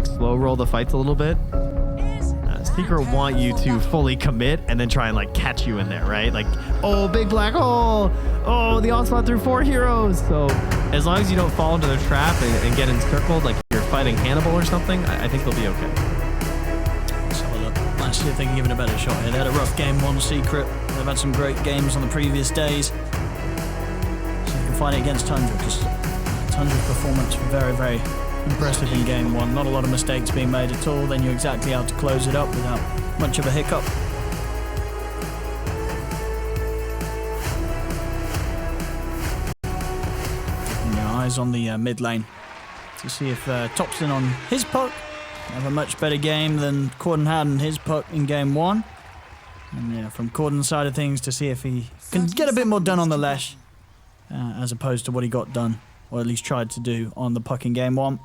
like slow roll the fights a little bit. Secret want you to fully commit and then try and like catch you in there, right? Like, oh, big black hole. Oh, the onslaught through 4 heroes. So as long as you don't fall into their trap and get encircled like you're fighting Hannibal or something, I think they'll be okay. Let's have a look. Let's see if they can give it a better shot here. They had a rough game 1 Secret. They've had some great games on the previous days. So you can find it against Tundra, because Tundra's performance very, very impressive in game 1. Not a lot of mistakes being made at all. They knew exactly how to close it up without much of a hiccup. Keeping your eyes on the mid lane to see if Topson on his puck have a much better game than Corden had on his puck in game 1. And yeah, from Corden's side of things, to see if he can get a bit more done on the lash as opposed to what he got done, or at least tried to do on the puck in game 1.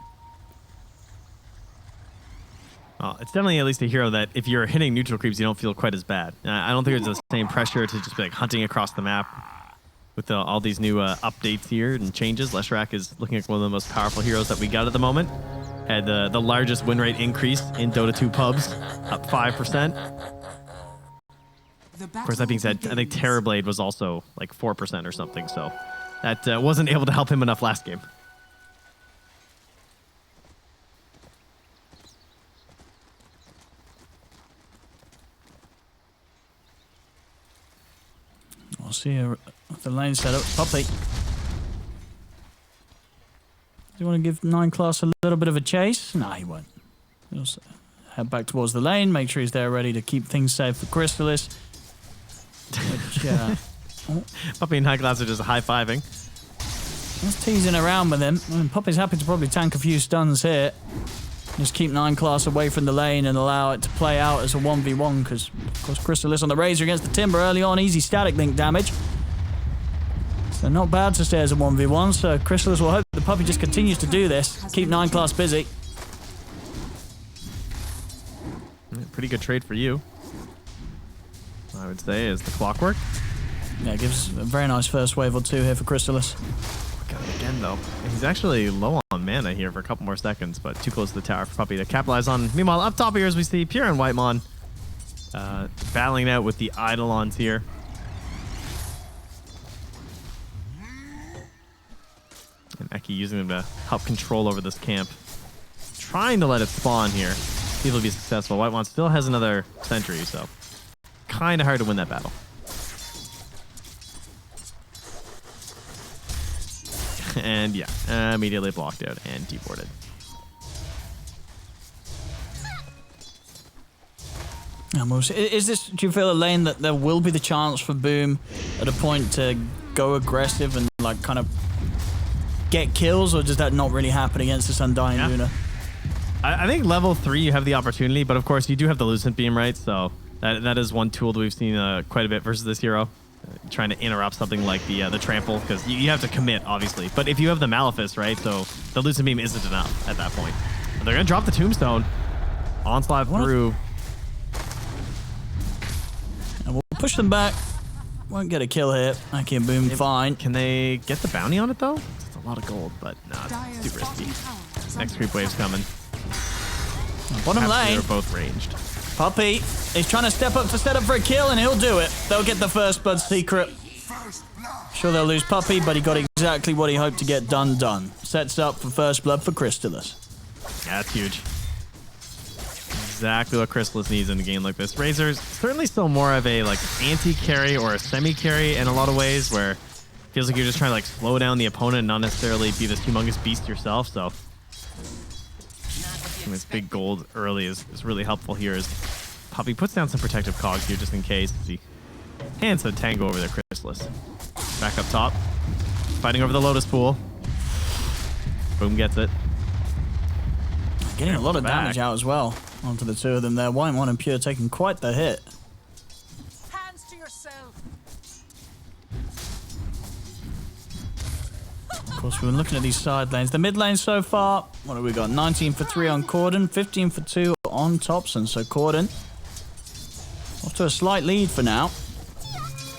Well, it's definitely at least a hero that if you're hitting neutral creeps, you don't feel quite as bad. I don't think there's the same pressure to just be like hunting across the map with all these new updates here and changes. Leshrac is looking like one of the most powerful heroes that we got at the moment. Had the largest win rate increase in Dota2 pubs, up 5%. Of course, that being said, I think Terrorblade was also like 4% or something, so that wasn't able to help him enough last game. We'll see the lane setup. Puppy. Do you want to give 9 Class a little bit of a chase? No, he won't. He'll head back towards the lane, make sure he's there ready to keep things safe for Chrysalis. Which, Puppy and High Class are just high-fiving. Just teasing around with him. I mean, Puppy's happy to probably tank a few stuns here. Just keep 9 Class away from the lane and allow it to play out as a 1v1, because, of course, Chrysalis on the Razor against the Timber early on. Easy static link damage. So not bad to stay as a 1v1, so Chrysalis will hope the Puppy just continues to do this. Keep 9 Class busy. Pretty good trade for you, I would say, is the clockwork. Yeah, it gives a very nice first wave or 2 here for Chrysalis. Got it again, though. He's actually low on mana here for a couple more seconds, but too close to the tower for Puppy to capitalize on. Meanwhile, up top here, as we see, Pure and Whitemon battling it out with the Eidolons here. And Eki using them to help control over this camp. Trying to let it spawn here. See if it'll be successful. Whitemon still has another sentry, so kind of hard to win that battle. And yeah, immediately blocked out and deboarded. Is this, do you feel, a lane that there will be the chance for Boom at a point to go aggressive and like kind of get kills, or does that not really happen against this Undying Luna? I think level 3 you have the opportunity, but of course you do have the Lucent Beam, right? So that is one tool that we've seen quite a bit versus this hero. Trying to interrupt something like the trample, because you have to commit, obviously. But if you have the Malefice, right, so the Lucent Beam isn't enough at that point. And they're going to drop the Tombstone. Onslaught through. And we'll push them back. Won't get a kill here. Eki and Boom, fine. Can they get the bounty on it, though? It's a lot of gold, but no, it's too risky. Next creep wave's coming. Bottom lane. They're both ranged. Puppy is trying to step up to set up for a kill, and he'll do it. They'll get the first blood Secret. Sure, they'll lose Puppy, but he got exactly what he hoped to get done. Sets up for first blood for Chrysalis. Yeah, that's huge. Exactly what Chrysalis needs in a game like this. Razor's certainly still more of a like anti-carry or a semi-carry in a lot of ways, where it feels like you're just trying to like slow down the opponent and not necessarily be this humongous beast yourself. So this big gold early is really helpful here, as Puppy puts down some protective cogs here just in case. He hands the Tango over there, Chrysalis. Back up top. Fighting over the Lotus Pool. Boom gets it. Getting a lot of damage out as well onto the 2 of them there. Whitemon and Pure taking quite the hit. Hands to yourself. Of course, we've been looking at these side lanes. The mid lane so far, what have we got? 19 for 3 on Corden, 15 for 2 on Topson. So Corden off to a slight lead for now.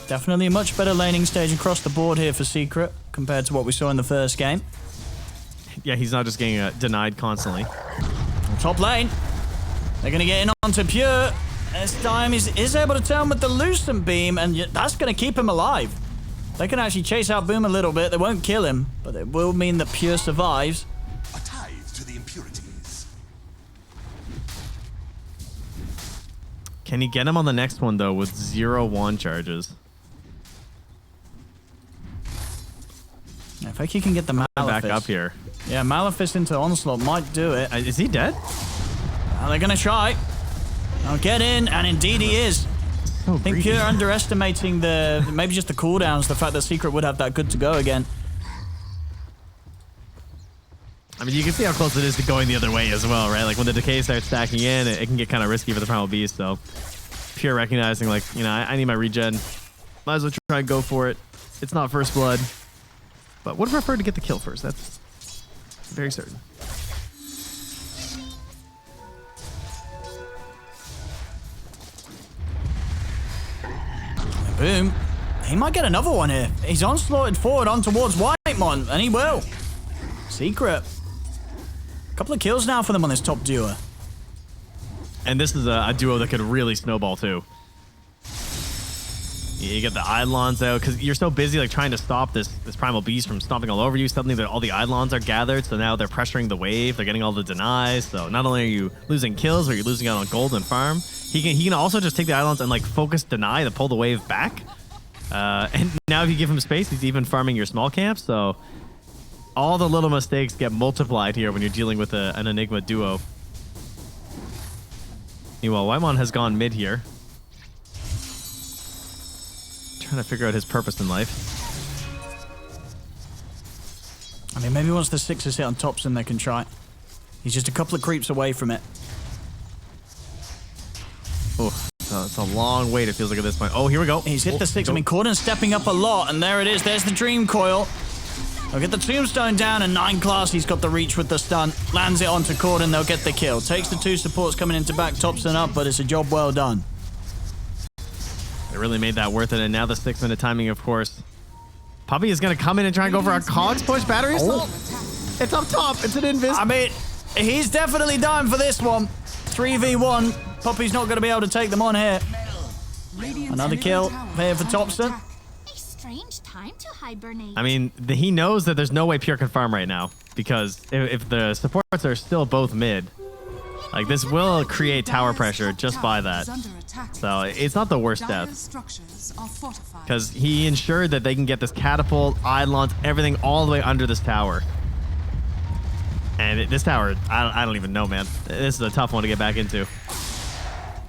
Definitely a much better laning stage across the board here for Secret compared to what we saw in the first game. Yeah, he's not just getting denied constantly. Top lane. They're going to get in onto Pure. This time is able to turn with the Lucent Beam, and that's going to keep him alive. They can actually chase out Boom a little bit. They won't kill him, but it will mean that Pure survives. A tithe to the impurities. Can he get him on the next one, though, with 0 wand charges? I think he can get the Malefice. Back up here. Yeah, Malefice into Onslaught might do it. Is he dead? They're going to try. I'll get in, and indeed he is. So I think greedy. Pure underestimating maybe just the cooldowns, the fact that Secret would have that good to go again. I mean, you can see how close it is to going the other way as well, right? Like when the decay starts stacking in, it can get kind of risky for the Primal Beast. So Pure recognizing, like, you know, I need my regen. Might as well try and go for it. It's not first blood, but would prefer to get the kill first. That's very certain. Boom. He might get another one here. He's onslaughted forward on towards Whitemon, and he will. Secret. A couple of kills now for them on this top duo. And this is a duo that could really snowball too. You get the Eidolons out because you're so busy like trying to stop this Primal Beast from stomping all over you. Suddenly all the Eidolons are gathered, so now they're pressuring the wave. They're getting all the denies. So not only are you losing kills, but you're losing out on gold and farm. He can also just take the Eidolons and like focus deny to pull the wave back. And now if you give him space, he's even farming your small camp. So all the little mistakes get multiplied here when you're dealing with an Enigma duo. Meanwhile, Whitemon has gone mid here. Trying to figure out his purpose in life. I mean, maybe once the 6 is hit on Thompson, they can try. He's just a couple of creeps away from it. Oh, it's a long wait, it feels like at this point. Oh, here we go. He's hit the 6. I mean, Cordon's stepping up a lot, and there it is. There's the Dream Coil. They'll get the Tombstone down, and 9 class, he's got the reach with the stun. Lands it onto Cordon, they'll get the kill. Takes the 2 supports coming in to back Thompson up, but it's a job well done. They really made that worth it, and now the 6-minute timing, of course. Puppy is going to come in and try and go for a Cogs push battery assault. It's up top. It's an invis. I mean, he's definitely dying for this one. 3v1. Puppy's not going to be able to take them on here. Another kill here for Thompson. A strange time to hibernate. I mean, he knows that there's no way Pure can farm right now, because if the supports are still both mid, like this will create tower pressure just by that. So it's not the worst death, because he ensured that they can get this catapult, Eidolons, everything all the way under this tower. And this tower, I don't even know, man. This is a tough one to get back into.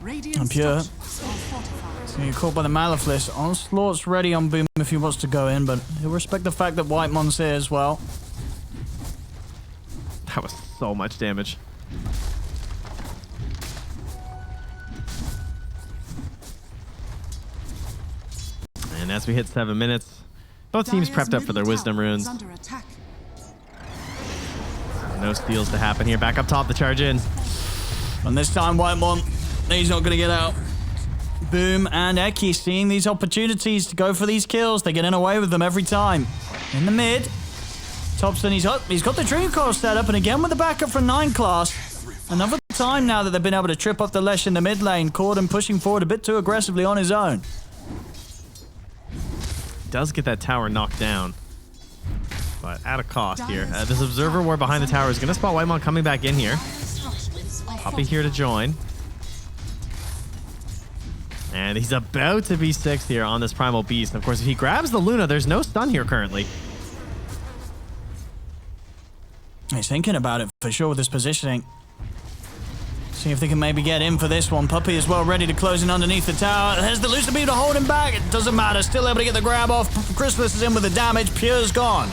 And Pure. So you're caught by the Malefice. Onslaught's ready on Boom if he wants to go in, but he'll respect the fact that Whitemon's here as well. That was so much damage. And as we hit 7 minutes, both teams prepped up for their Wisdom runes. No steals to happen here. Back up top, the charge in. And this time, Whitemon, he's not going to get out. Boom and Aegis seeing these opportunities to go for these kills. They're getting away with them every time. In the mid, Thompson, he's got the Dream Coil set up, and again with the backup from 9 class. Another time now that they've been able to trip up the Lesh in the mid lane. Corden pushing forward a bit too aggressively on his own. Does get that tower knocked down, but at a cost here. This Observer Ward behind the tower is going to spot Whitemon coming back in here. Poppy here to join. And he's about to be 6th here on this Primal Beast. And of course, if he grabs the Luna, there's no stun here currently. He's thinking about it for sure with his positioning. See if they can maybe get in for this one. Puppy is well ready to close in underneath the tower. There's the Lucid Beam to hold him back. It doesn't matter. Still able to get the grab off. Chrysalis is in with the damage. Pure's gone.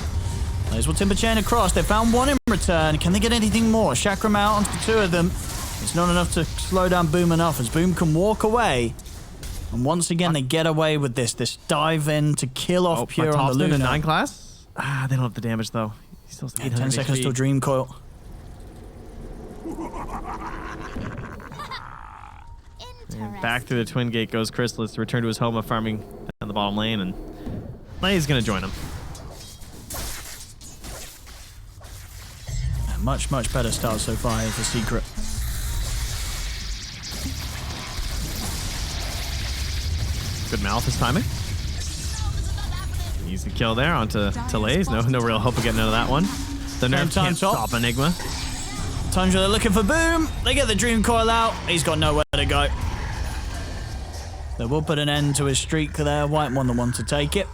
There's what Timber Chain across. They found 1 in return. Can they get anything more? Chakram out onto the 2 of them. It's not enough to slow down Boom enough as Boom can walk away. And once again, they get away with this dive in to kill off Pure on the Luna. 9 class? Ah, they don't have the damage though. He still has 800 10 seconds HP. till Dream Coil. And back through the Twin Gate goes Chrysalis to return to his home of farming down the bottom lane, and Lay's going to join him. A much better start so far here for Secret. Good Malphite timing. Easy kill there onto Lays. No real hope of getting out of that one. The nerf can't stop Enigma. Tundra, they're looking for Boom. They get the Dream Coil out. He's got nowhere to go. They will put an end to his streak there. White won the one to take it.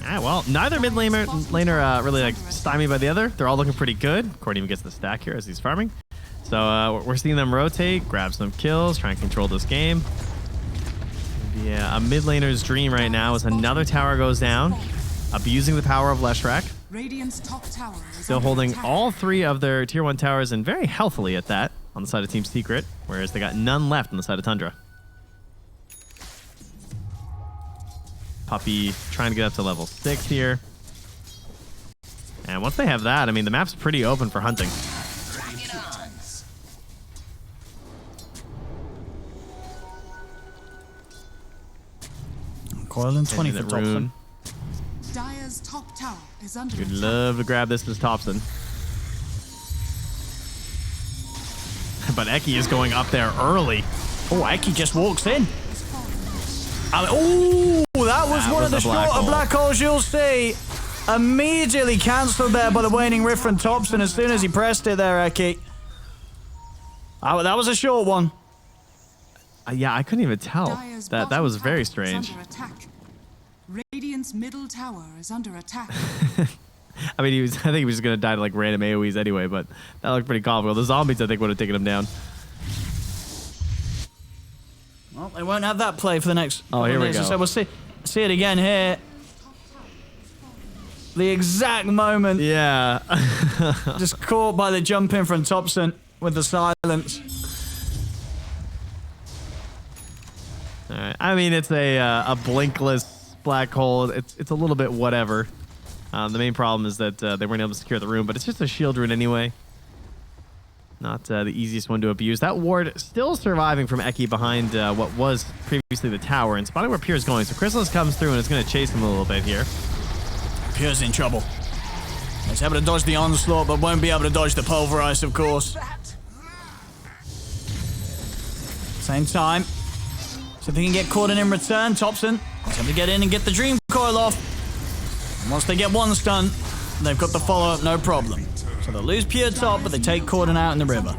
Alright, well, neither mid laner really like stymied by the other. They're all looking pretty good. Cord even gets the stack here as he's farming. So we're seeing them rotate, grab some kills, try and control this game. Yeah, a mid laner's dream right now is another tower goes down, abusing the power of Leshrac. Radiant's top tower is Still under holding attack. all 3 of their tier 1 towers and very healthily at that on the side of Team Secret, whereas they got none left on the side of Tundra. Puppy trying to get up to level 6 here. And once they have that, I mean, the map's pretty open for hunting. Coiling 20 for Thompson. Dire's top tower is under You'd attack. love to grab this as Thompson. But Eki is going up there early. Oh, Eki just walks in. Oh, that was one of the shorter black holes you'll see. Immediately cancelled there by the waning rift from Thompson as soon as he pressed it there, Eki. Oh, that was a short one. Yeah, I couldn't even tell. Dire's That bottom was tower very is strange. under attack. Radiant's middle tower is under attack. I mean, I think he was going to die to like random AoEs anyway, but that looked pretty comical. The zombies, I think, would have taken him down. Well, they won't have that play for the next couple here of we minutes. go. So we'll see it again here. The exact moment. Yeah. Just caught by the jump in from Thompson with the silence. All right. I mean, it's a blinkless black hole. It's a little bit whatever. The main problem is that they weren't able to secure the room, but it's just a shield rune anyway. Not the easiest one to abuse. That ward still surviving from Eki behind what was previously the tower and spotting where Pierre's going. So Chrysalis comes through and it's going to chase him a little bit here. Pierre's in trouble. He's able to dodge the onslaught, but won't be able to dodge the pulverize, of course. Same time. So if they can get caught in return, Thompson is able to get in and get the Dream Coil off. And once they get one stun, they've got the follow-up, no problem. So they'll lose Pierre top, but they take Corden out in the river.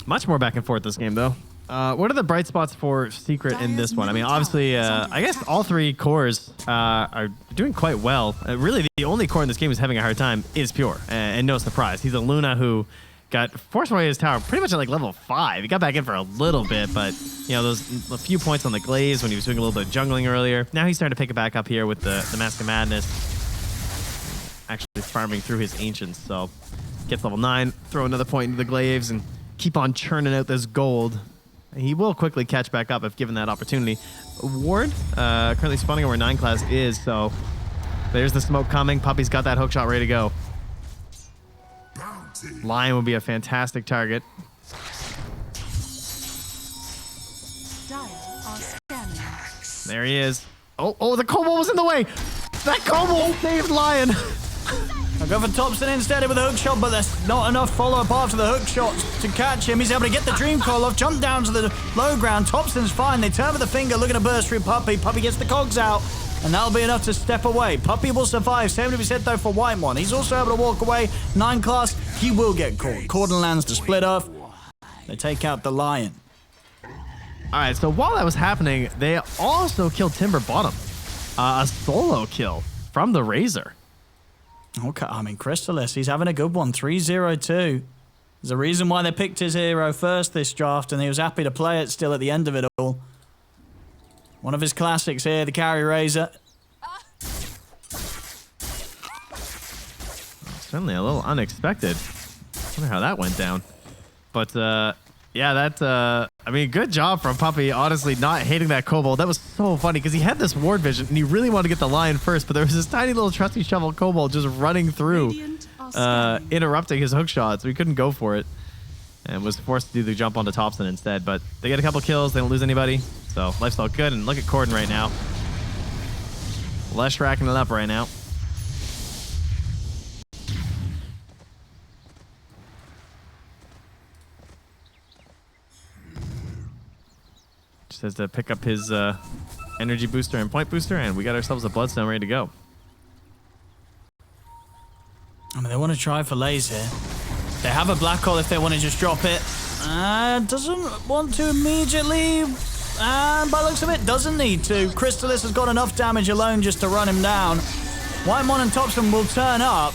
Much more back and forth this game, though. What are the bright spots for Secret in this one? I mean, obviously, I guess all 3 cores are doing quite well. Really, the only core in this game who's having a hard time is Pure, and no surprise. He's a Luna who got forced away his tower pretty much at like level 5. He got back in for a little bit, but you know, a few points on the glaze when he was doing a little bit of jungling earlier. Now he's starting to pick it back up here with the Mask of Madness. Actually farming through his Ancients, so gets level 9, throw another point into the glaives, and keep on churning out this gold. He will quickly catch back up if given that opportunity. Ward, currently spawning where 9 class is, so there's the smoke coming. Puppy's got that hookshot ready to go. Lion would be a fantastic target. There he is. Oh, the Kobold was in the way. That Kobold saved Lion. I'll go for Thompson instead with a hook shot, but there's not enough follow-up after the hook shot to catch him. He's able to get the Dream Coil off, jump down to the low ground. Thompson's fine. They turn with the finger, looking to burst through Puppy. Puppy gets the cogs out, and that'll be enough to step away. Puppy will survive. Same to be said, though, for Whitemon. He's also able to walk away. 9 class, he will get caught. Corden lands to split off. They take out the Lion. All right, so while that was happening, they also killed Timber Bottom. A solo kill from the Razor. Okay, I mean, Chrysalis, he's having a good one. 3-0-2. There's a reason why they picked his hero first this draft, and he was happy to play it still at the end of it all. One of his classics here, the carry Razor. Certainly a little unexpected. Wonder how that went down. But yeah, that I mean, good job from Puppy. Honestly, not hitting that Kobold. That was so funny because he had this ward vision and he really wanted to get the Lion first, but there was this tiny little trusty shovel Kobold just running through, interrupting his hook shot, so he couldn't go for it, and was forced to do the jump onto Thompson instead. But they get a couple kills. They don't lose anybody, so life's all good. And look at Corden right now. Less racking it up right now. Just has to pick up his energy booster and point booster, and we got ourselves a Bloodstone ready to go. I mean, they want to try for Lays here. They have a Black Hole if they want to just drop it. Doesn't want to immediately. And by the looks of it, doesn't need to. Crystalis has got enough damage alone just to run him down. Whitemon and Topson will turn up.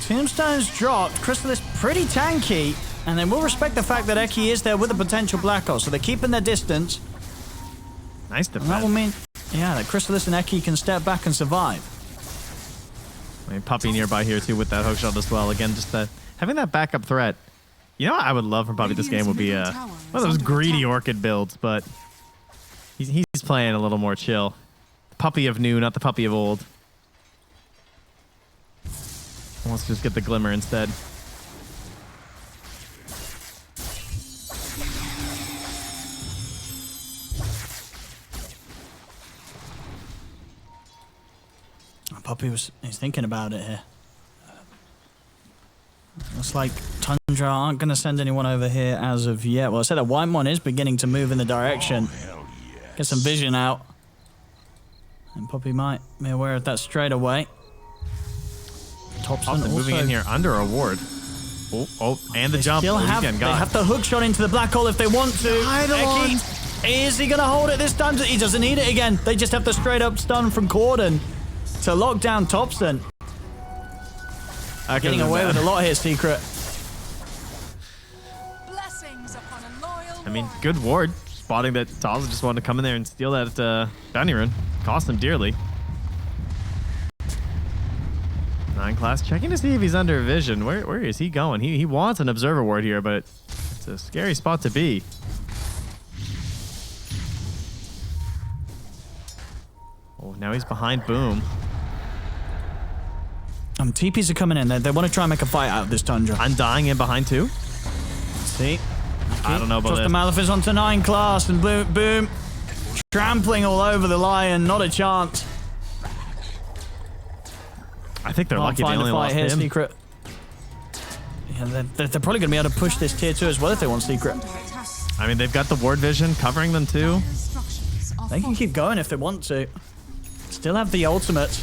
Tombstone's dropped. Crystalis pretty tanky. And they will respect the fact that Eki is there with a potential Black Hole. So they're keeping their distance. Nice defense. And that will mean, yeah, that Crystalis and Eki can step back and survive. I mean, Puppey nearby here too with that hookshot as well. Again, just having that backup threat. You know what I would love from Puppey this game would be one of those greedy Orchid builds, but he's playing a little more chill. Puppey of new, not the Puppey of old. Wants to just get the Glimmer instead. Puppey he's thinking about it here. Looks like Tundra aren't going to send anyone over here as of yet. Well, I said that Whitemon is beginning to move in the direction. Get some vision out. And Puppey might be aware of that straight away. Topson moving in here under a ward. Oh, and the jump. They have the hook shot into the Black Hole if they want to. Eki, is he going to hold it this time? He doesn't need it again. They just have the straight up stun from Corden to lock down Topson. Getting away with a lot here, Secret. I mean, good ward. Spotting that Talza just wanted to come in there and steal that bounty rune. Cost him dearly. 9 class checking to see if he's under vision. Where is he going? He wants an observer ward here, but it's a scary spot to be. Oh, now he's behind Boom. TPs are coming in. They want to try and make a fight out of this Tundra. Undying in behind too. See? I don't know about Trust this. the Malefice onto 9 class and boom. Trampling all over the Lion. Not a chance. I think they're lucky they only lost him. Secret. Yeah, they're probably going to be able to push this tier 2 as well if they want Secret. I mean, they've got the ward vision covering them too. They can keep going if they want to. Still have the ultimate.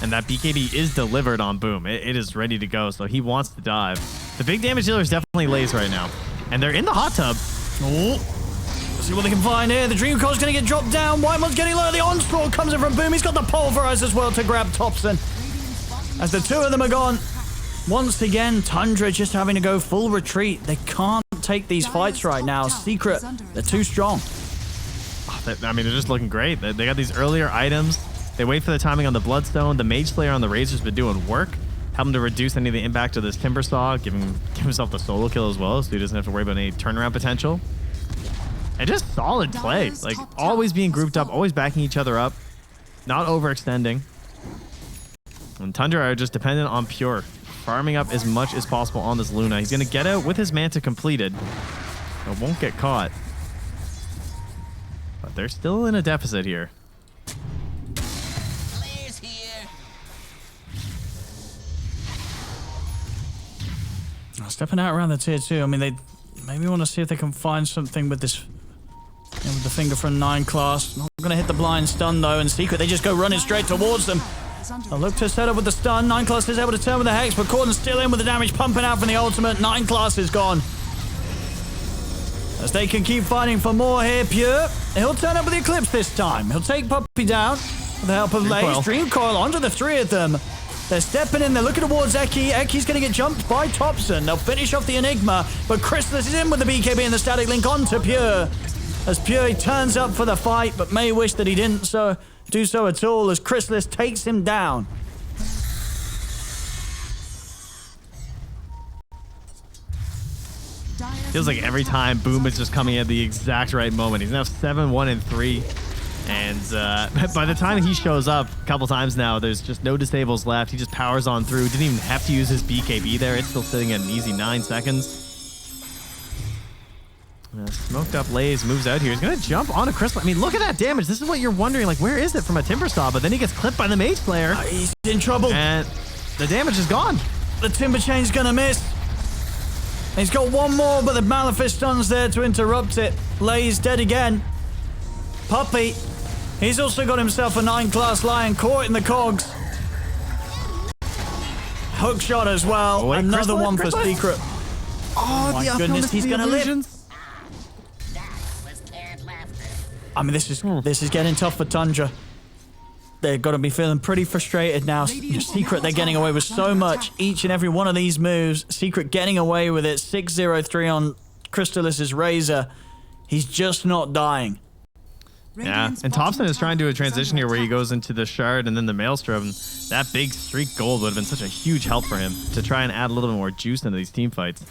And that BKB is delivered on Boom. It is ready to go, so he wants to dive. The big damage dealer is definitely Lays right now. And they're in the hot tub. Oh. Let's see what they can find here. The Dream Coil's going to get dropped down. Whitemon's getting low. The onslaught comes in from Boom. He's got the Pulverize as well to grab Topson. As the two of them are gone. Once again, Tundra just having to go full retreat. They can't take these fights right now. Secret, they're too strong. I mean, they're just looking great. They got these earlier items. They wait for the timing on the Bloodstone. The Mage Slayer on the Razor's been doing work. Help him to reduce any of the impact of this Timber Saw. Give himself the solo kill as well, so he doesn't have to worry about any turnaround potential. And just solid play. Like, always being grouped up, always backing each other up. Not overextending. And Tundra are just dependent on Pure. Farming up as much as possible on this Luna. He's going to get out with his Manta completed. But won't get caught. But they're still in a deficit here. Stepping out around the tier 2. I mean, they maybe want to see if they can find something with this. With the finger from 9 class. Not going to hit the blind stun though. And Secret, they just go running straight towards them. They'll look to set up with the stun. 9 class is able to turn with the Hex, but Corden's still in with the damage pumping out from the ultimate. 9 class is gone. As they can keep fighting for more here, Pure. He'll turn up with the Eclipse this time. He'll take Puppey down with the help of Lays. Dream Coil onto the 3 of them. They're stepping in. They're looking towards Eki. Eki's going to get jumped by Topson. They'll finish off the Enigma, but Crystalis is in with the BKB and the static link onto Pure. As Pure, he turns up for the fight, but may wish that he didn't do so at all as Crystalis takes him down. Feels like every time Boom is just coming at the exact right moment. He's now 7-1-3. And by the time he shows up a couple times now, there's just no disables left. He just powers on through. Didn't even have to use his BKB there. It's still sitting at an easy 9 seconds. Smoked up Lays moves out here. He's going to jump onto Crystal. I mean, look at that damage. This is what you're wondering, like, where is it from a Timber Saw? But then he gets clipped by the Mage Slayer. He's in trouble. And the damage is gone. The Timber Chain's going to miss. He's got one more, but the Malefic stun's there to interrupt it. Lay's dead again. Puppey, he's also got himself a 9-class Lion caught in the cogs. Hook shot as well. Oh, wait, another Chrysalis, one for Chrysalis? Secret. Oh, my goodness, he's gonna live. I mean, this is getting tough for Tundra. They're got to be feeling pretty frustrated now. Secret, they're getting away with so much. Each and every one of these moves. Secret getting away with it. 6-0-3 on Crystalis's Razor. He's just not dying. Yeah, and Thompson is trying to do a transition here where he goes into the Shard and then the Maelstrom. That big streak gold would have been such a huge help for him to try and add a little bit more juice into these team fights.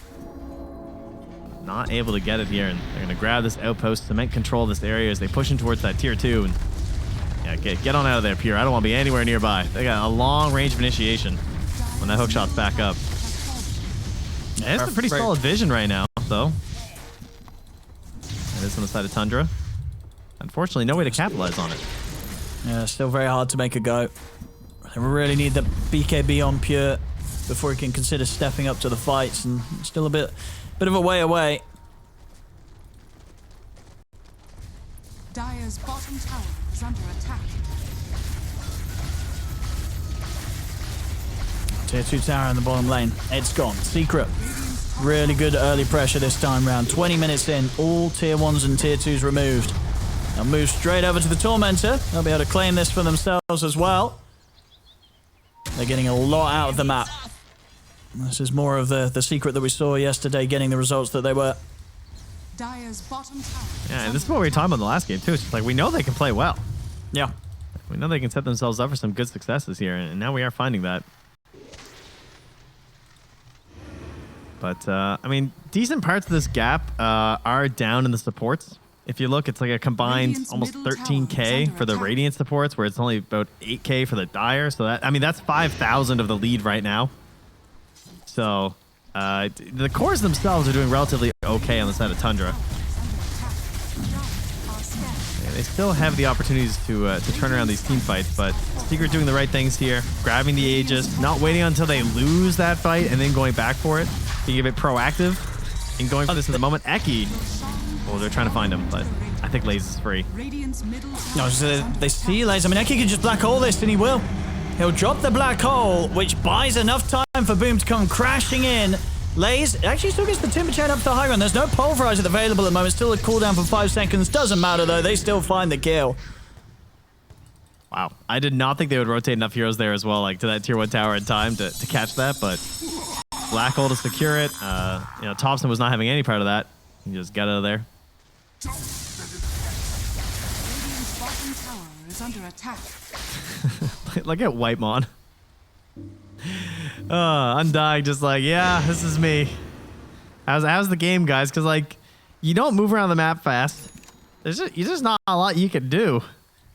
Not able to get it here, and they're going to grab this outpost, cement control of this area as they push in towards that tier 2. And yeah, get on out of there, Pure. I don't want to be anywhere nearby. They got a long range of initiation when that hook shot's back up. Yeah, it's a pretty solid vision right now, though. It is on the side of Tundra. Unfortunately, no way to capitalize on it. Yeah, still very hard to make a go. They really need the BKB on Pure before he can consider stepping up to the fights, and still a bit of a way away. Dire's bottom tower is under attack. Tier 2 tower in the bottom lane. It's gone. Secret. Really good early pressure this time round. 20 minutes in, all tier 1s and tier 2s removed. They'll move straight over to the Tormentor. They'll be able to claim this for themselves as well. They're getting a lot out of the map. This is more of the Secret that we saw yesterday, getting the results that they were. Dire's bottom tower. Yeah, and this is what we were talking about in the last game, too. It's just like, we know they can play well. Yeah. We know they can set themselves up for some good successes here, and now we are finding that. But, I mean, decent parts of this gap are down in the supports. If you look, it's like a combined almost 13K for the Radiant supports, where it's only about 8K for the Dire. So that, I mean, that's 5,000 of the lead right now. So the cores themselves are doing relatively okay on the side of Tundra. Yeah, they still have the opportunities to turn around these team fights, but Secret doing the right things here, grabbing the Aegis, not waiting until they lose that fight and then going back for it, being a bit proactive and going for this in the moment. Eki. Well, they're trying to find him, but I think Laze is free. No, they see Laze. I mean, Eki could just black hole this, and he will. He'll drop the black hole, which buys enough time for Boom to come crashing in. Laze actually still gets the Timber Chain up to the high ground. There's no Pulverizer available at the moment. Still a cooldown for 5 seconds. Doesn't matter, though. They still find the kill. Wow. I did not think they would rotate enough heroes there as well, like to that tier 1 tower in time to catch that, but black hole to secure it. You know, Thompson was not having any part of that. He just got out of there. Radiant's bottom tower is under attack. Look at Whitemon. Undying, just like, yeah, this is me. How's the game, guys? Because, like, you don't move around the map fast. There's just not a lot you can do.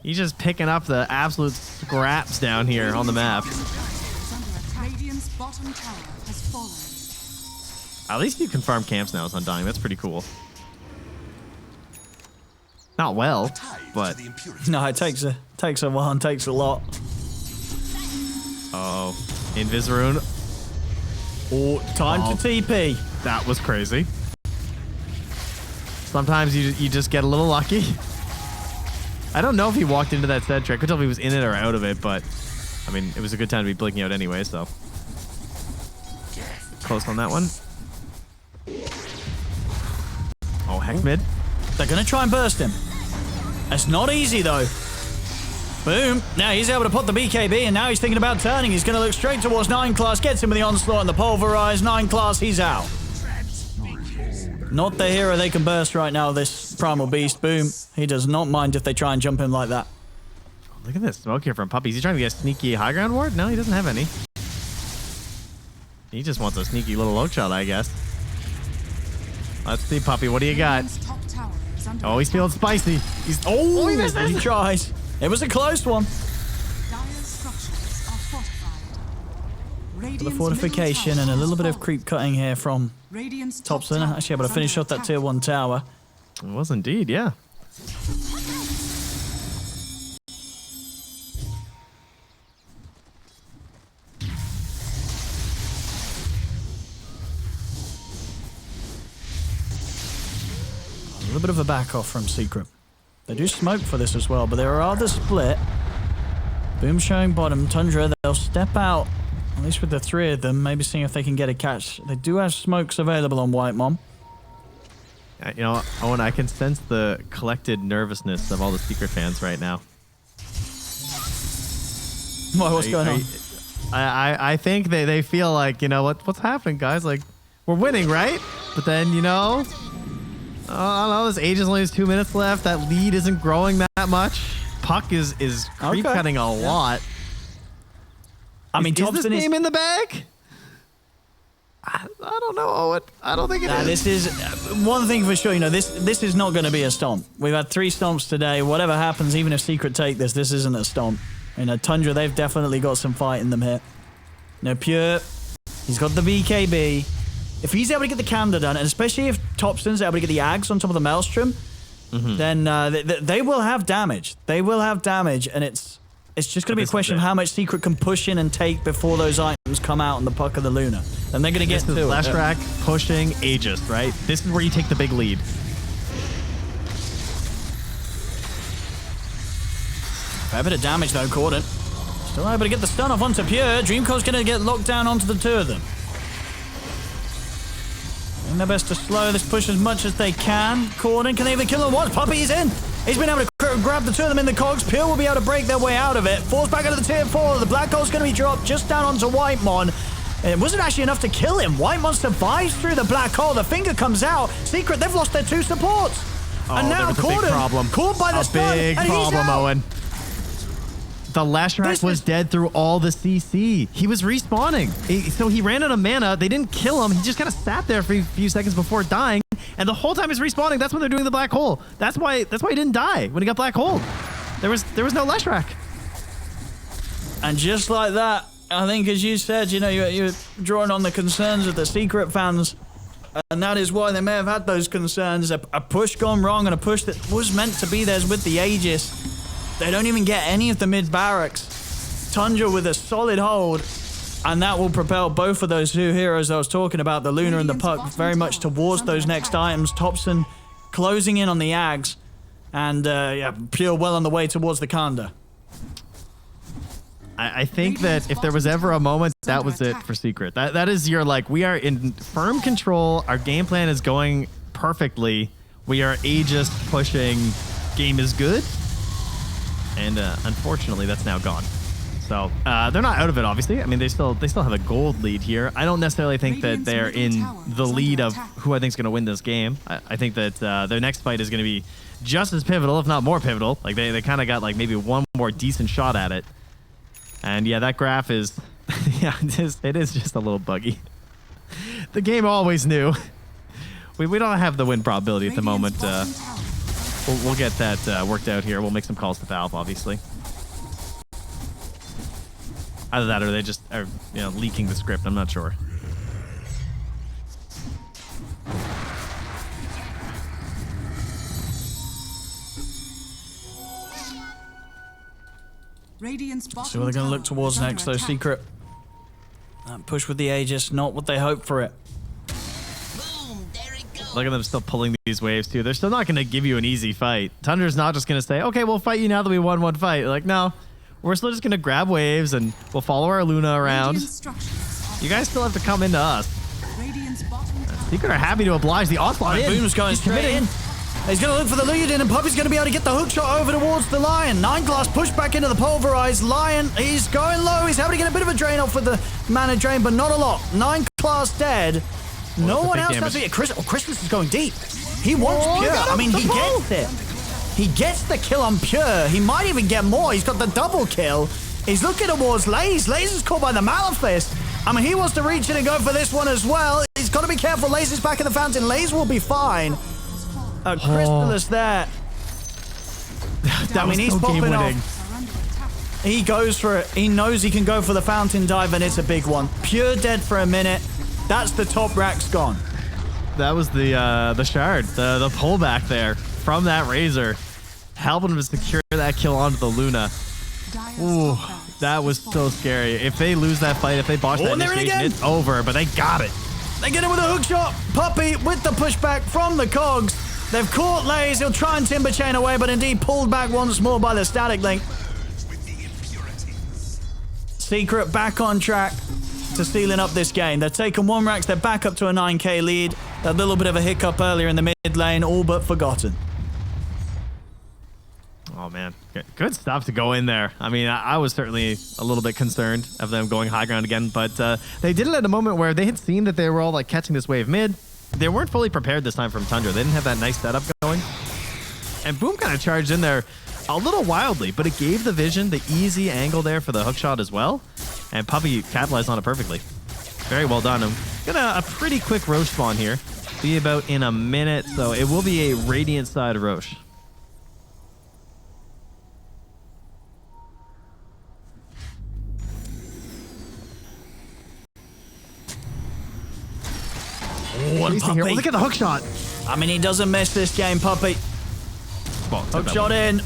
You're just picking up the absolute scraps down here on the map. Radiant's bottom tower has fallen. At least you can farm camps now as Undying. That's pretty cool. Not well, but... No, it takes a while and takes a lot. Uh-oh. Invisarune. Oh, time to TP. That was crazy. Sometimes you just get a little lucky. I don't know if he walked into that set trick. I couldn't tell if he was in it or out of it, but... I mean, it was a good time to be blinking out anyway, so... Close on that one. Oh, heck mid. They're going to try and burst him. It's not easy, though. Boom. Now he's able to put the BKB, and now he's thinking about turning. He's going to look straight towards 9 class, gets him with the onslaught and the pulverize. 9 class, he's out. Not the hero they can burst right now, this Primal Beast. Boom. He does not mind if they try and jump him like that. Look at this smoke here from Puppy. Is he trying to get a sneaky high ground ward? No, he doesn't have any. He just wants a sneaky little low shot, I guess. Let's see, Puppy. What do you got? Oh, he's feeling spicy. He tries. It was a close one. The fortification and a little bit of creep cutting here from Thompson. Actually able to finish off that tier 1 tower. It was indeed, yeah. little bit of a back off from Secret. They do smoke for this as well, but they're rather split. Boom showing bottom. Tundra, they'll step out, at least with the three of them, maybe seeing if they can get a catch. They do have smokes available on White Mom. You know, Owen, I can sense the collected nervousness of all the Secret fans right now. What's going on? I think they feel like, you know, what's happening, guys? Like, we're winning, right? But then, you know, I don't know, this Aegis only has 2 minutes left. That lead isn't growing that much. Puck is creep cutting a lot. I mean, is this game in the bag? I don't know, Owen. I don't think it is. This is one thing for sure. You know, this is not going to be a stomp. We've had 3 stomps today. Whatever happens, even if Secret take this isn't a stomp. You know, Tundra, they've definitely got some fight in them here. You know, Pure, he's got the BKB. If he's able to get the Kanda done, and especially if Topson's able to get the Ags on top of the Maelstrom, then they will have damage. They will have damage, and it's just going to be a question of how much Secret can push in and take before those items come out on the puck of the Luna. And they're going to get to it. Leshrac pushing Aegis, right? This is where you take the big lead. Fair bit of damage though, Corden. Still able to get the stun off onto Pure. Dreamcore's going to get locked down onto the 2 of them. Doing their best to slow this push as much as they can. Corden, can they even kill him once? Puppy is in. He's been able to grab the 2 of them in the cogs. Pure will be able to break their way out of it. Falls back into the tier 4. The Black Hole's going to be dropped just down onto Whitemon. It wasn't actually enough to kill him. Whitemon survives through the Black Hole. The finger comes out. Secret, they've lost their 2 supports. And now Corden, caught by the stun. Big problem, Owen. The Leshrac was dead through all the CC. He was respawning. So he ran out of mana. They didn't kill him. He just kind of sat there for a few seconds before dying. And the whole time he's respawning, that's when they're doing the Black Hole. That's why he didn't die when he got Black Hole. There was no Leshrac. And just like that, I think as you said, you know, you're drawing on the concerns of the Secret fans. And that is why they may have had those concerns. A push gone wrong and a push that was meant to be theirs with the Aegis. They don't even get any of the mid barracks. Tundra with a solid hold, and that will propel both of those 2 heroes I was talking about, the Luna and the Puck, very much towards those next items. Topson closing in on the Ags, and yeah, Pure well on the way towards the Kanda. I think that if there was ever a moment, that was it for Secret. That is your, like, we are in firm control. Our game plan is going perfectly. We are Aegis pushing. Game is good. And unfortunately, that's now gone. So they're not out of it, obviously. I mean, they still have a gold lead here. I don't necessarily think that they're in the lead of who I think is going to win this game. I think that their next fight is going to be just as pivotal, if not more pivotal. Like they kind of got like maybe one more decent shot at it. And yeah, that graph is, yeah, it is just a little buggy. The game always knew. We don't have the win probability at the moment. We'll get that worked out here. We'll make some calls to Valve, obviously. Either that or they just are, you know, leaking the script. I'm not sure. So they're going to look towards next, though. Secret. That push with the Aegis, not what they hoped for it. Look at them still pulling these waves, too. They're still not going to give you an easy fight. Tundra's not just going to say, okay, we'll fight you now that we won 1 fight. Like, no. We're still just going to grab waves and we'll follow our Luna around. You guys still have to come into us. Secret are happy to oblige the onslaught in. Boom's going straight in. He's going to look for the lead in, and Puppy's going to be able to get the hook shot over towards the Lion. 9 Glass pushed back into the pulverized. Lion, he's going low. He's having to get a bit of a drain off with the mana drain, but not a lot. 9 Glass dead. No one else has it. Christmas is going deep. He wants Pure. I mean, he gets it. He gets the kill on Pure. He might even get more. He's got the double kill. He's looking towards Laze. Laze is caught by the Malefist. I mean, he wants to reach in and go for this one as well. He's got to be careful. Laze is back in the fountain. Laze will be fine. Crystallis there. I mean, he's popping off. He goes for it. He knows he can go for the fountain dive, and it's a big one. Pure dead for a minute. That's the top racks gone. That was the shard, the pullback there from that Razor, helping him to secure that kill onto the Luna. Ooh, that was so scary. If they lose that fight, if they botch that initiation, it's over, but they got it. They get it with a hook shot. Puppy with the pushback from the cogs. They've caught Lays. He'll try and timber chain away, but indeed pulled back once more by the static link. Secret back on track to sealing up this game. They're taking 1 racks. They're back up to a 9k lead. That little bit of a hiccup earlier in the mid lane, all but forgotten. Oh, man. Good stuff to go in there. I mean, I was certainly a little bit concerned of them going high ground again, but they did it at a moment where they had seen that they were all like catching this wave mid. They weren't fully prepared this time from Tundra. They didn't have that nice setup going. And Boom kind of charged in there a little wildly, but it gave the Vision the easy angle there for the hook shot as well. And Puppey capitalized on it perfectly. Very well done. I'm gonna a pretty quick Roche spawn here. Be about in a minute, so it will be a Radiant side Roche. One Puppey. Here. Oh, look at the hook shot. I mean, he doesn't miss this game, Puppey. Well, Hook shot in.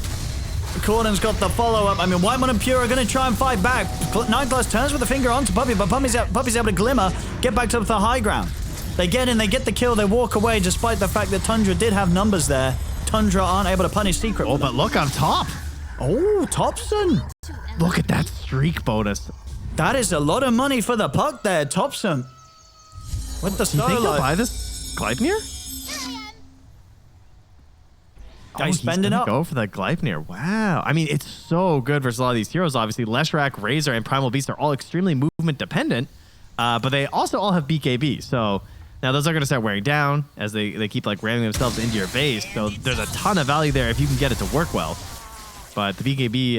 Corden's got the follow-up. I mean, Whitemon and Pure are going to try and fight back. 9class turns with a finger onto Puppey, but Puppey's able to glimmer, get back to the high ground. They get in, they get the kill, they walk away, despite the fact that Tundra did have numbers there. Tundra aren't able to punish Secret. Oh, but look on top. Oh, Thompson. Look at that streak bonus. That is a lot of money for the puck there, Thompson. With the Do you think solo. he'll buy this Gleipnir? He's spending up. Go for the Gleipnir. Wow. I mean, it's so good versus a lot of these heroes. Obviously, Leshrac, Razor, and Primal Beast are all extremely movement dependent, but they also all have BKB. So now those are going to start wearing down as they keep like ramming themselves into your base. So there's a ton of value there if you can get it to work well. But the BKB,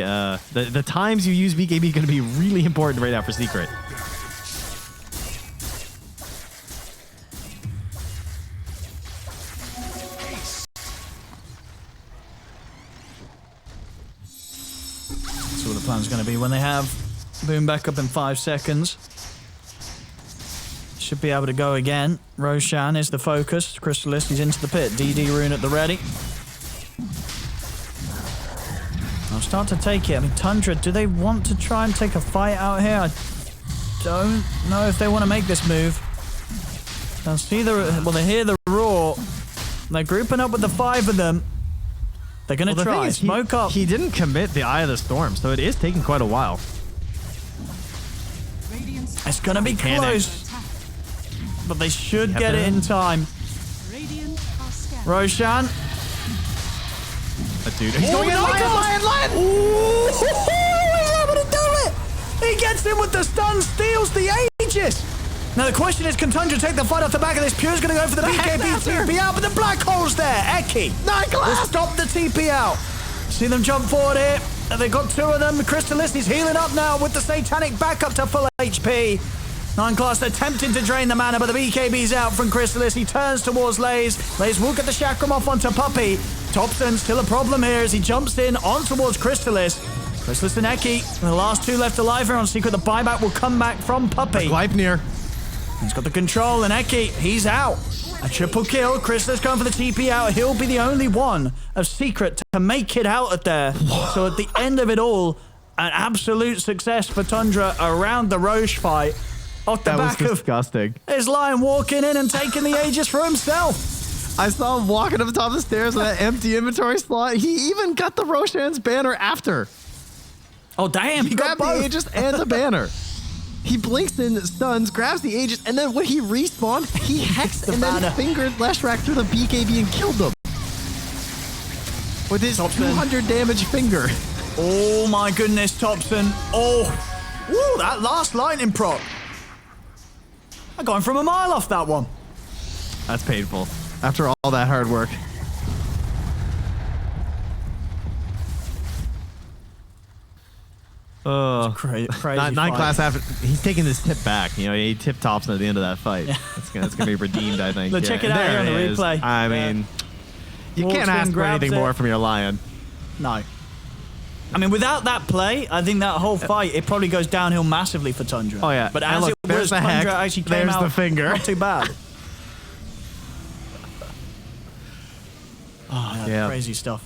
the times you use BKB is going to be really important right now for Secret. That's what the plan's going to be when they have Boom back up in 5 seconds. Should be able to go again. Roshan is the focus. Crystalist, he's into the pit. DD rune at the ready. I'll start to take it. I mean, Tundra, do they want to try and take a fight out here? I don't know if they want to make this move. They'll see they hear the roar. They're grouping up with the 5 of them. They're going to try. Smoke up. He didn't commit the Eye of the Storm, so it is taking quite a while. It's going to be close. But they should get it in time. Roshan. Dude, he's going in. Lion! Ooh, he's able to do it! He gets in with the stun, steals the Aegis! Now the question is, can Tundra take the fight off the back of this? Pure's going to go for the BKB TP out, but the black hole's there. Eki 9class will stop the TP out. See them jump forward here. They've got 2 of them. Crystalist is healing up now with the Satanic back up to full HP. 9class attempting to drain the mana, but the BKB's out from Crystalist. He turns towards Lays. Lays will get the chakram off onto Puppey. Thompson still a problem here as he jumps in on towards Crystalist. Crystalist and Eki, the last 2 left alive here on Secret. The buyback will come back from Puppey. Gleipnir. He's got the control, and Eki, he's out. A triple kill. Crystalist going for the TP out. He'll be the only one of Secret to make it out of there. So at the end of it all, an absolute success for Tundra around the Roche fight. Off the back of disgusting. his Lion walking in and taking the Aegis for himself. I saw him walking up the top of the stairs with that empty inventory slot. He even got the Roshan's banner after. Oh, damn. He got grabbed the both. Aegis and the banner. He blinks in, stuns, grabs the Aegis, and then when he respawned, he hexed and banner. then fingered Leshrac through the BKB and killed him. With his 200 damage finger. Oh, my goodness, Thompson. Oh. Woo, that last lightning proc. I got him from a mile off that one. That's painful. After all that hard work. Crazy 9class after he's taking this tip back. You know, he tipped Thompson at the end of that fight. That's gonna be redeemed, I think. Let's check it out here on the replay. I mean, you can't ask for anything more from your Lion. No. I mean, without that play, I think that whole fight, it probably goes downhill massively for Tundra. Oh, yeah. But And as look, it there's was, the Tundra hex, actually came there's out the finger. not too bad. Oh, Yeah. crazy stuff.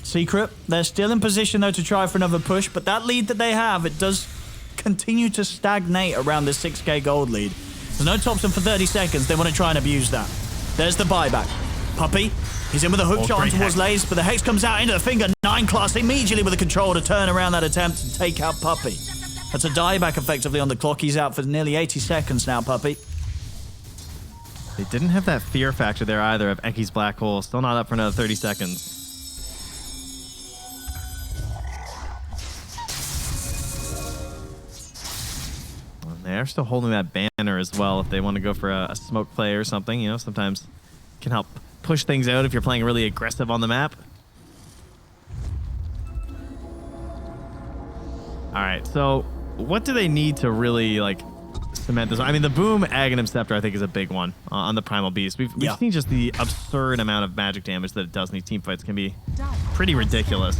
Secret, they're still in position, though, to try for another push, but that lead that they have, it does continue to stagnate around the 6k gold lead. There's no Thompson for 30 seconds. They want to try and abuse that. There's the buyback. Puppey He's in with a hook shot great towards Hex. Lace, but the Hex comes out into the finger. 9 class immediately with the control to turn around that attempt and take out Puppey. That's a dieback effectively on the clock. He's out for nearly 80 seconds now, Puppey. They didn't have that fear factor there either of Eki's Black Hole. Still not up for another 30 seconds. And they're still holding that banner as well if they want to go for a smoke play or something. You know, sometimes can help push things out if you're playing really aggressive on the map. All right, so what do they need to really like cement this? I mean, the Boom Aghanim Scepter I think is a big one on the Primal Beast. We've seen just the absurd amount of magic damage that it does in these team fights can be pretty ridiculous.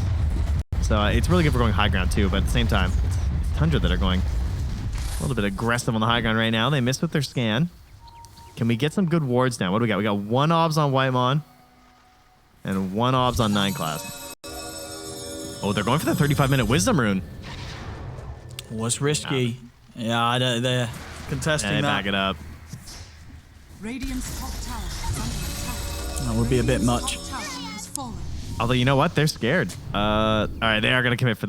So it's really good for going high ground too, but at the same time, it's Tundra that are going a little bit aggressive on the high ground right now. They missed with their scan. Can we get some good wards down? What do we got? We got 1 obs on Whitemon and 1 obs on 9 class. Oh, they're going for the 35-minute Wisdom Rune. Was risky. Yeah, they're contesting that. Back it up. Radiant's top tower is under attack. That would be a bit much. Top tower has fallen. Although, you know what? They're scared. All right, they are going to commit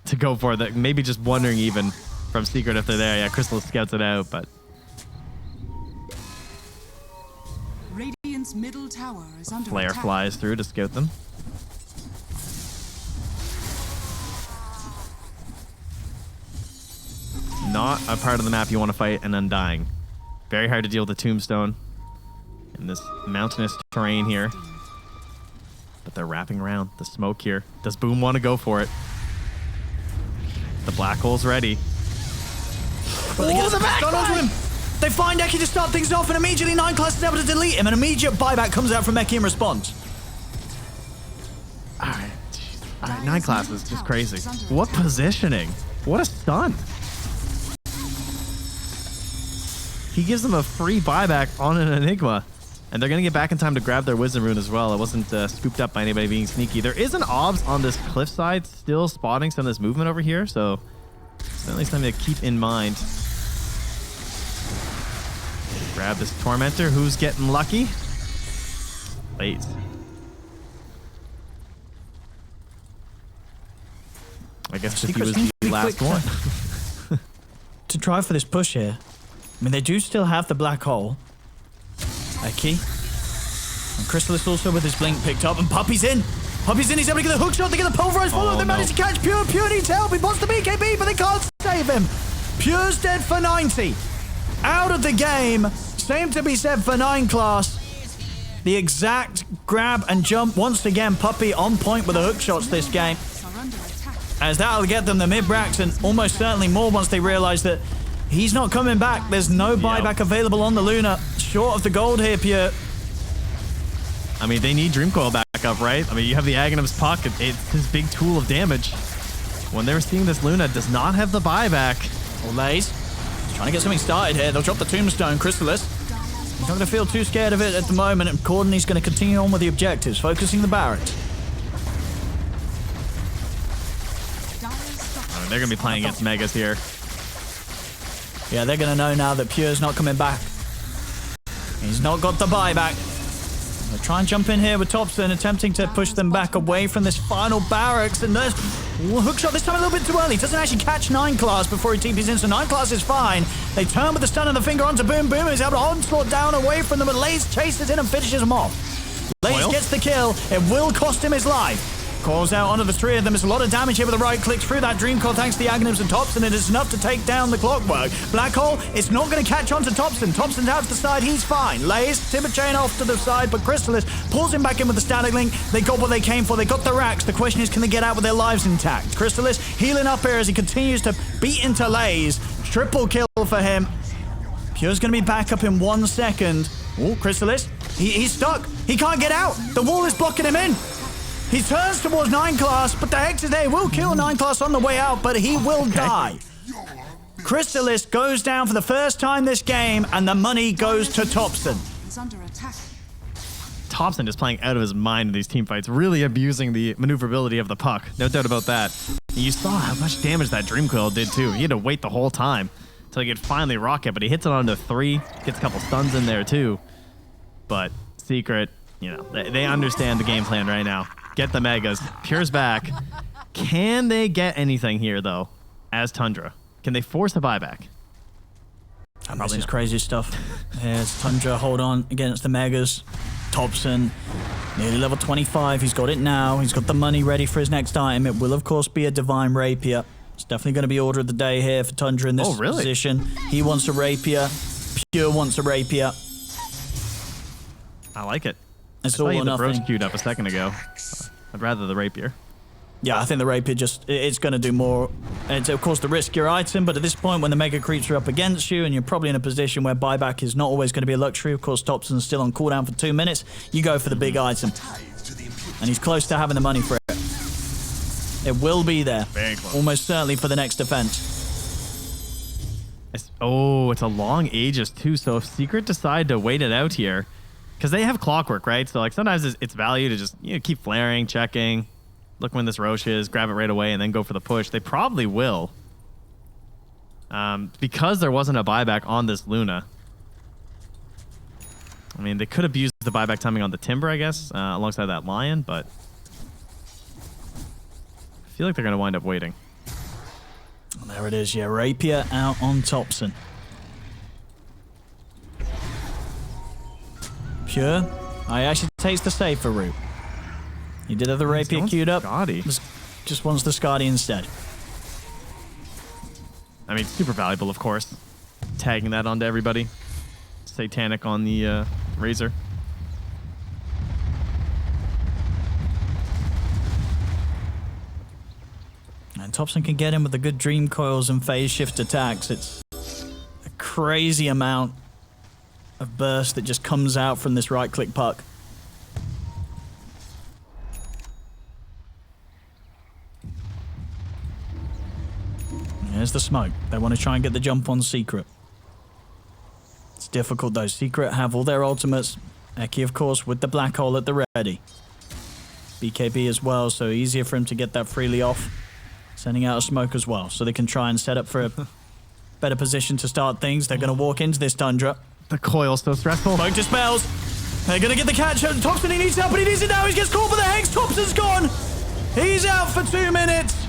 to go for that. Maybe just wondering even from Secret if they're there. Yeah, Crystal scouts it out, but Radiant's middle tower is under Flare attack. flies through to scout them. Not a part of the map you want to fight an Undying. Very hard to deal with the Tombstone in this mountainous terrain here. But they're wrapping around the smoke here. Does Boom want to go for it? The Black Hole's ready. But they get the gun onto him. They find Eki to start things off, and immediately 9 class is able to delete him. An immediate buyback comes out from Eki in response. All right, 9 class is just crazy. What positioning? What a stun. He gives them a free buyback on an Enigma, and they're going to get back in time to grab their Wisdom Rune as well. It wasn't scooped up by anybody being sneaky. There is an obs on this cliffside still spotting some of this movement over here, so certainly something to keep in mind. Grab this Tormentor. Who's getting lucky? Wait. I guess he was the last one. To try for this push here. I mean, they do still have the Black Hole. Eki. And Chrysalis also with his blink picked up, and Puppey's in. Puppey's in, he's able to get the hook shot, they get the pulverized follow, they manage to catch Pure. Pure needs help, he wants the BKB, but they can't save him. Pure's dead for 90. Out of the game. Same to be said for 9 class. The exact grab and jump once again. Puppey on point with the hook shots this game. Are under attack. As that'll get them the mid-bracks and almost certainly more once they realize that he's not coming back. There's no buyback available on the Luna. Short of the gold here, Pure. I mean, they need Dream Coil back up, right? I mean, you have the Aghanim's Puck. It's his big tool of damage. When they're seeing this Luna does not have the buyback. Olays trying to get something started here. They'll drop the Tombstone. Chrysalis. He's not going to feel too scared of it at the moment. And Courtney's going to continue on with the objectives, focusing the barracks. I mean, they're going to be playing against Megas here. Yeah, they're going to know now that Pure's not coming back. He's not got the buyback. They'll try and jump in here with Thompson, attempting to push them back away from this final barracks. And there's hook shot this time a little bit too early. Doesn't actually catch 9 class before he TP's in, so 9 class is fine. They turn with the stun of the finger onto Boom. Boom is able to onslaught down away from them, and Lays chases in and finishes him off. Lays gets the kill. It will cost him his life. Calls out onto the 3 of them. It's a lot of damage here with the right click through that Dream Coil thanks to the Aghanims and Thompson, and it's enough to take down the Clockwork. Black Hole, it's not going to catch on to Thompson. Thompson's out to the side, he's fine. Lays, Timber Chain off to the side, but Chrysalis pulls him back in with the Static Link. They got what they came for, they got the racks. The question is, can they get out with their lives intact? Chrysalis healing up here as he continues to beat into Lays. Triple kill for him. Pure's going to be back up in 1 second. Oh, Chrysalis, he's stuck. He can't get out. The wall is blocking him in. He turns towards 9 class, but the Hex today will kill 9 class on the way out, but he will die. Chrysalis goes down for the first time this game, and the money goes to Thompson. Is under attack. Thompson is playing out of his mind in these team fights, really abusing the maneuverability of the puck. No doubt about that. And you saw how much damage that Dream Coil did too. He had to wait the whole time until he could finally rock it, but he hits it onto 3, gets a couple stuns in there too. But Secret you know, they understand the game plan right now. Get the megas. Pure's back. Can they get anything here, though, as Tundra? Can they force a buyback? This is crazy stuff. Here's Tundra, hold on against the megas. Thompson, nearly level 25. He's got it now. He's got the money ready for his next item. It will, of course, be a Divine Rapier. It's definitely going to be order of the day here for Tundra in this position. He wants a Rapier. Pure wants a Rapier. I like it. It's I all saw or you the bros nothing. queued up a second ago. I'd rather the Rapier. Yeah, I think the Rapier it's going to do more. It's, of course, the riskier item, but at this point, when the Mega Creeps are up against you and you're probably in a position where buyback is not always going to be a luxury, of course, Thompson's still on cooldown for 2 minutes, you go for the big item. And he's close to having the money for it. It will be there. Very close. Almost certainly for the next defense. It's a long Aegis, too, so if Secret decide to wait it out here, because they have clockwork, right? So, like, sometimes it's value to just, you know, keep flaring, checking, look when this Roche is, grab it right away, and then go for the push. They probably will. Because there wasn't a buyback on this Luna. I mean, they could have used the buyback timing on the Timber, I guess, alongside that Lion, but I feel like they're going to wind up waiting. There it is, yeah. Rapier out on Thompson. Pure. I actually takes the safer route. He did have the Rapier queued up. Scotty. Just wants the Scotty instead. I mean, super valuable, of course. Tagging that onto everybody. Satanic on the Razor. And Thompson can get in with the good Dream Coils and phase shift attacks. It's a crazy amount of burst that just comes out from this right-click puck. Here's the smoke. They want to try and get the jump on Secret. It's difficult though. Secret have all their ultimates. Eki, of course, with the black hole at the ready. BKB as well, so easier for him to get that freely off. Sending out a smoke as well, so they can try and set up for a better position to start things. They're going to walk into this Tundra. The coil's so stressful. Smoke dispels. They're going to get the catch. Thompson, he needs help, but he needs it now. He gets caught by the Hex. Thompson's gone. He's out for 2 minutes.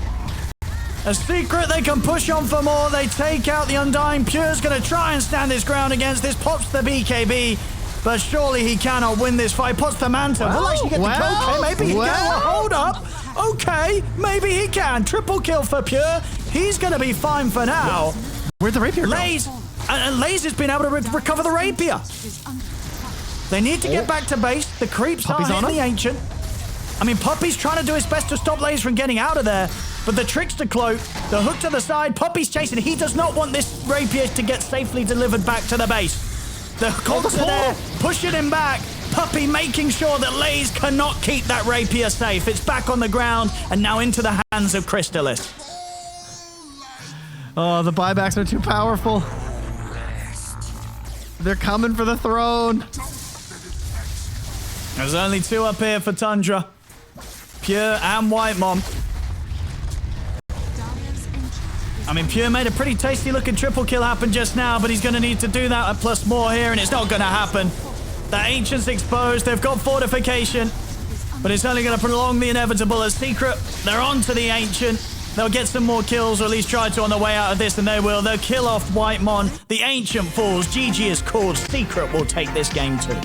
A Secret, they can push on for more. They take out the Undying. Pure's going to try and stand his ground against this. Pops the BKB, but surely he cannot win this fight. Pops the Manta. Will actually get the kill. Okay, maybe he can. Hold up. Okay, maybe he can. Triple kill for Pure. He's going to be fine for now. Where'd the Rapier go? Laze. And Laze has been able to recover the Rapier. They need to get back to base. The creeps are hitting the Ancient. I mean, Puppy's trying to do his best to stop Laze from getting out of there. But the Trickster Cloak, the hook to the side, Puppy's chasing. He does not want this Rapier to get safely delivered back to the base. The Colts are there, pushing him back. Puppy making sure that Laze cannot keep that Rapier safe. It's back on the ground and now into the hands of Crystalis. Oh, the buybacks are too powerful. They're coming for the throne. There's only 2 up here for Tundra. Pure and White Mom. I mean, Pure made a pretty tasty looking triple kill happen just now, but he's going to need to do that plus more here, and it's not going to happen. The Ancient's exposed. They've got fortification, but it's only going to prolong the inevitable as Secret. They're on to the Ancient. They'll get some more kills, or at least try to on the way out of this, and they will. They'll kill off Whitemon. The Ancient falls. GG is called. Secret will take this game too.